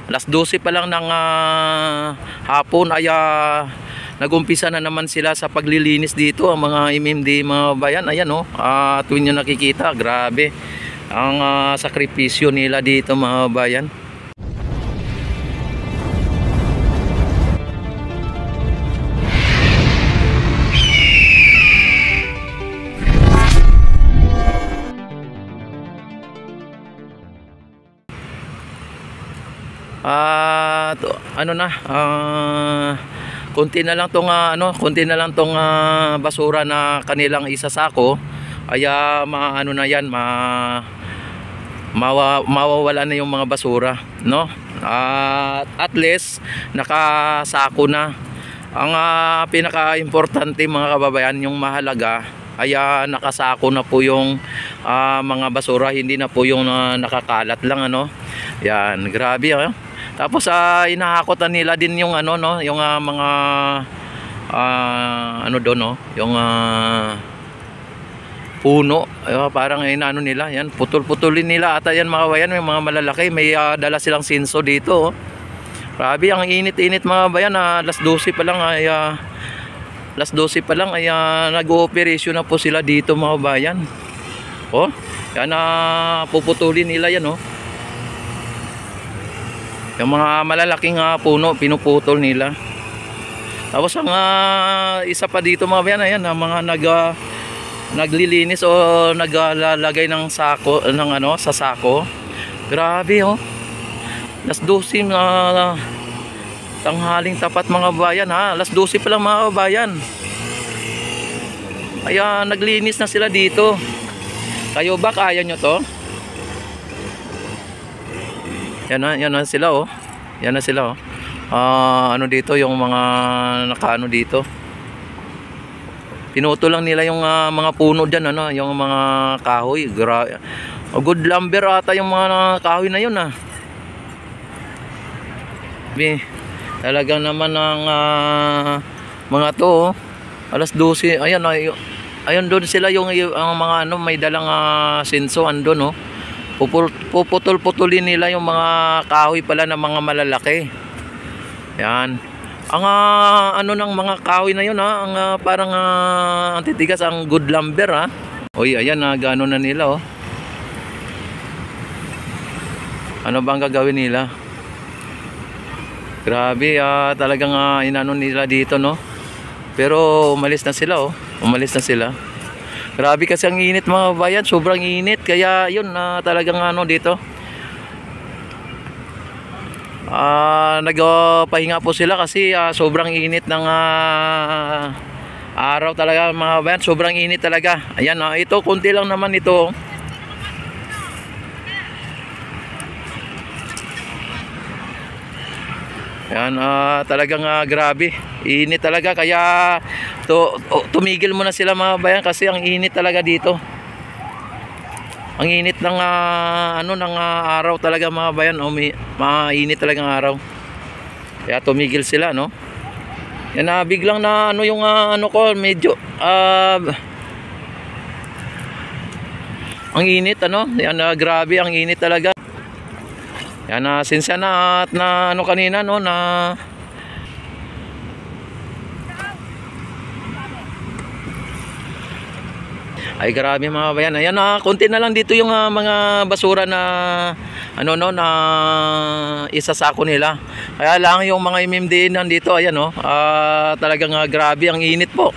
Alas 12 pa lang ng hapon ay nag-umpisa na naman sila sa paglilinis dito ang mga MMD mga bayan. Ayan tuwing nyo nakikita, grabe ang sakripisyo nila dito mga bayan. Konti na lang tong basura na kanilang isasako ay maano na yan, mawawala na yung mga basura, no? At least nakasako na. Ang pinaka-importante mga kababayan, yung mahalaga ay nakasako na po yung mga basura, hindi na po yung nakakalat lang, yan, grabe. Tapos inahakotan nila din yung yung mga yung puno. Parang nila, yan, putol-putulin nila ata yan mga bayan, may mga malalaki, may dala silang sinso dito. Grabe, ang init-init mga bayan. Alas 12 pa lang ay nag-ooperasyon na po sila dito mga bayan. Yan, puputulin nila yan. Yung mga malalaking puno, pinuputol nila. Tapos ang isa pa dito mga bayan, ayan, mga naglilinis o naglalagay ng sako, sa sako. Grabe, Alas 12 tanghaling tapat mga bayan, Alas 12 pa lang mga bayan. Ay naglinis na sila dito. Kayo ba kaya nyo to? Yan na sila, Yan na sila, dito yung mga nakaano dito. Pinuto lang nila yung mga puno diyan, yung mga kahoy. Good lumber ata yung mga kahoy na yun, Talagang naman ang mga to, alas 12. Ayan doon sila yung mga may dalang sinso andun, puputol-putulin nila yung mga kahoy pala ng mga malalaki. Yan. Ang ng mga kahoy na yun, ang parang ang titigas, ang good lumber, Oy, ayan, gano'n na nila, Ano bang gagawin nila? Grabe, talagang inano nila dito, Pero umalis na sila, Umalis na sila. Grabe kasi ang init mga bayan, sobrang init. Kaya yun, talagang dito. Nagpahinga po sila kasi sobrang init ng araw talaga mga bayan. Sobrang init talaga. Ayan, ito, konti lang naman ito. Yan, talagang grabe, init talaga, kaya tumigil muna sila mga bayan kasi ang init talaga dito. Ang init ng ng araw talaga mga bayan, mainit talagang araw. Kaya tumigil sila, Yan, biglang na yung ko medyo ang init, Yan, grabe ang init talaga. Yan, sinsya na at kanina, ay grabe mga bayan. Ayan, konti na lang dito yung mga basura na na isasako nila. Kaya lang yung mga MMD nandito, ayan, talagang grabe ang init po.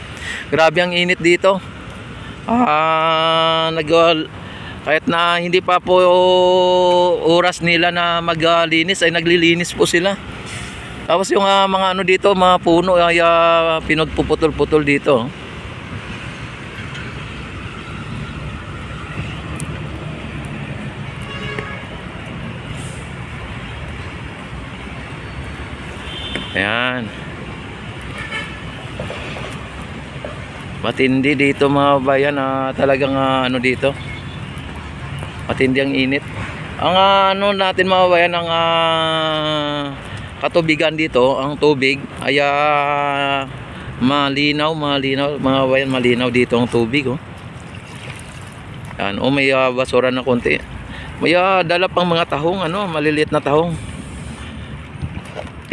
Grabe ang init dito. Kahit na hindi pa po oras nila na maglinis, ay naglilinis po sila. Tapos yung mga dito, mga puno ay pinagpuputol-putol dito. Ayan. Matindi dito mga bayan, talagang dito. Matindi ang init. Ang natin mga bayan, ang katubigan dito, ang tubig ay malinaw mga bayan, malinaw dito ang tubig, Yan, may basura na konti. May dala pang mga tahong, maliliit na tahong.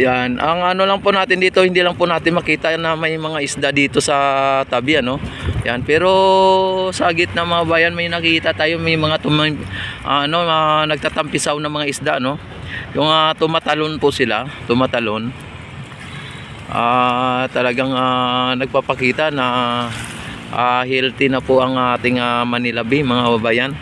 Yan, ang ano lang po natin dito, hindi lang po natin makita na may mga isda dito sa tabi, ano. Yan, pero sa gitna mga bayan may nakikita tayo, may mga nagtatampisaw na mga isda, no. Yung tumatalon po sila, tumatalon. Talagang nagpapakita na healthy na po ang ating Manila Bay, mga kababayan.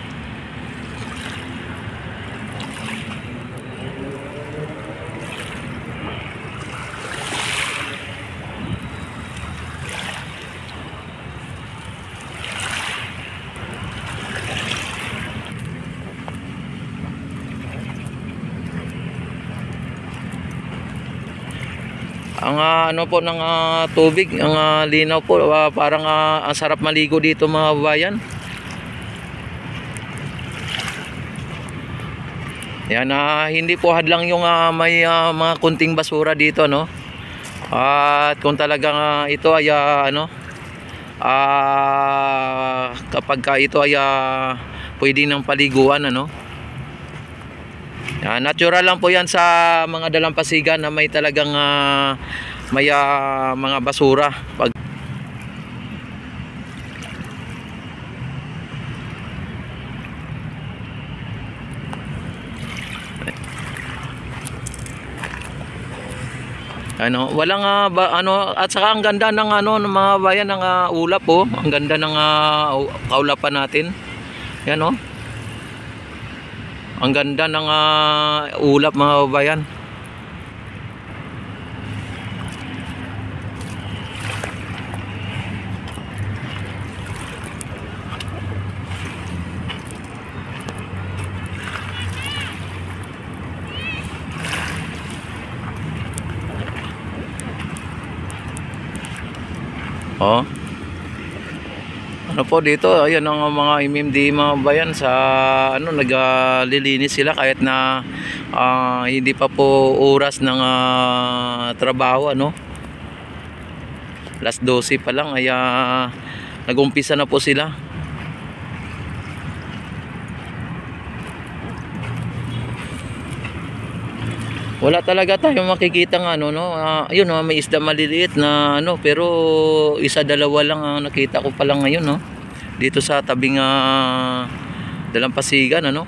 Ang ano po ng tubig, ang linaw po, parang ang sarap maligo dito mga kababayan. Yan, hindi po hadlang yung may mga kunting basura dito, no. At kung talagang ito ay kapag ito ay pwede ng paliguan, ano. Yan, natural lang po yan sa mga dalampasigan na may talagang may mga basura. Pag ano, walang at saka ang ganda ng ng mga bayan ng ulap, oh. Ang ganda ng kaulapan natin. Yan, oh. Ang ganda ng ulap mga kababayan. Oh. Ano po dito, ayan ang mga MMD mga bayan sa naglilinis sila kahit na hindi pa po oras ng trabaho, ano. Alas 12 pa lang ay nag-umpisa na po sila. Wala talaga tayong makikita ng ayun, may isda maliliit na pero isa dalawa lang ang nakita ko pa lang ngayon, no, dito sa tabing dalampasigan, ano.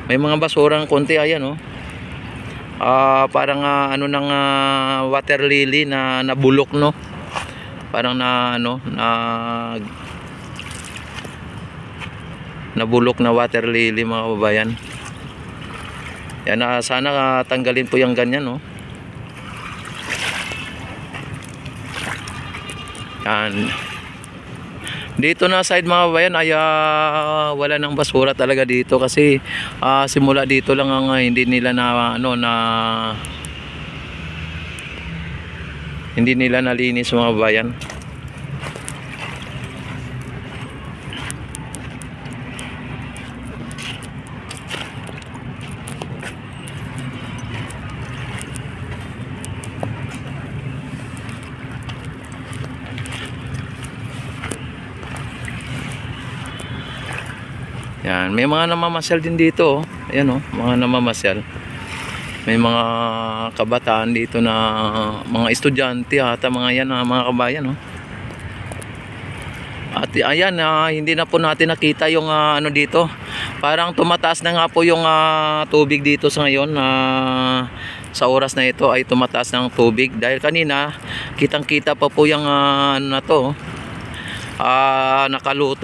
May mga basurang konti, ayan, no. Parang ng water lily na nabulok, no. Parang nabulok na water lily mga kababayan. Yan, sana tanggalin po yung ganyan, no. Yan. Dito na side mga kababayan ay wala nang basura talaga dito kasi simula dito lang ang hindi nila hindi nila nalinis mga kababayan. Yan, may mga namamasyal din dito, oh. Ayan, oh, mga namamasyal. May mga kabataan dito na mga estudyante ata mga yan, mga kabayan, oh. At ayan, hindi na po natin nakita yung dito. Parang tumataas na nga po yung tubig dito sa ngayon. Sa oras na ito ay tumataas ng tubig dahil kanina kitang-kita pa po yung na to,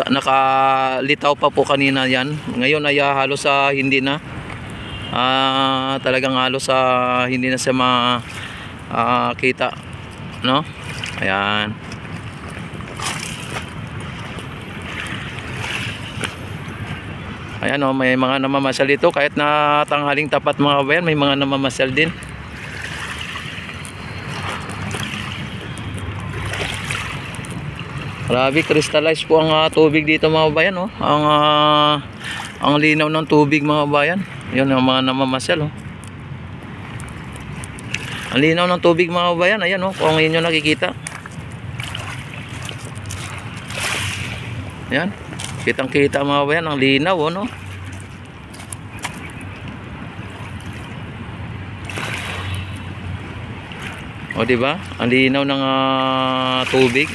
nakalitaw pa po kanina yan. Ngayon ay halos hindi na. Talagang halos hindi na siya makita, no. Ayan. Ayan, oh, may mga namamasyal dito kahit na tanghaling tapat mga kabayan, may mga namamasyal din. Grabe, crystallized po ang tubig dito mga kabayan, oh. Ang linaw ng tubig mga kabayan. Yun ang mga namamasyal, oh. Ang linaw ng tubig mga kabayan, ayan, oh, kung inyo nakikita. Yan. Kitang-kita mga kababayan, ang linaw, oh, no? O, di ba? Ang linaw ng tubig.